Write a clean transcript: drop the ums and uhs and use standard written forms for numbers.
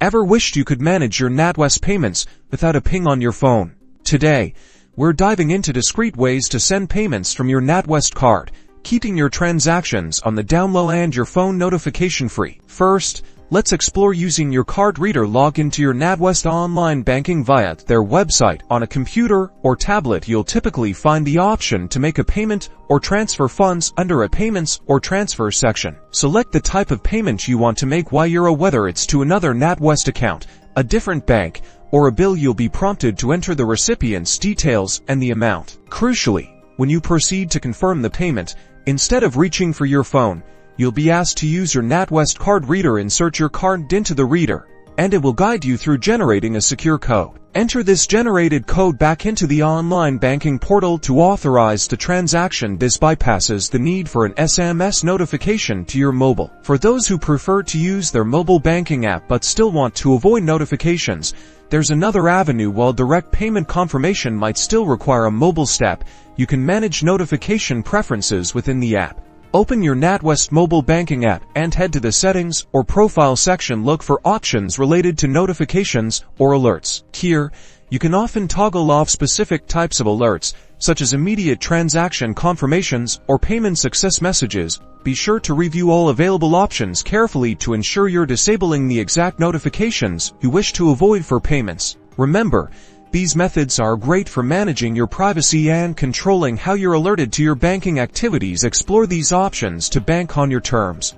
Ever wished you could manage your Natwest payments without a ping on your phone? Today, we're diving into discreet ways to send payments from your Natwest card, keeping your transactions on the down low and your phone notification-free. First, let's explore using your card reader. Log into your Natwest online banking via their website. On a computer or tablet, you'll typically find the option to make a payment or transfer funds under a Payments or Transfer section. Select the type of payment you want to make, whether it's to another Natwest account, a different bank, or a bill. You'll be prompted to enter the recipient's details and the amount. Crucially, when you proceed to confirm the payment, instead of reaching for your phone, you'll be asked to use your Natwest card reader. Insert your card into the reader, and it will guide you through generating a secure code. Enter this generated code back into the online banking portal to authorize the transaction. This bypasses the need for an SMS notification to your mobile. For those who prefer to use their mobile banking app but still want to avoid notifications, there's another avenue. While direct payment confirmation might still require a mobile step, you can manage notification preferences within the app. Open your Natwest mobile banking app and head to the Settings or Profile section. Look for options related to notifications or alerts. Here, you can often toggle off specific types of alerts, such as immediate transaction confirmations or payment success messages. Be sure to review all available options carefully to ensure you're disabling the exact notifications you wish to avoid for payments. Remember, these methods are great for managing your privacy and controlling how you're alerted to your banking activities. Explore these options to bank on your terms.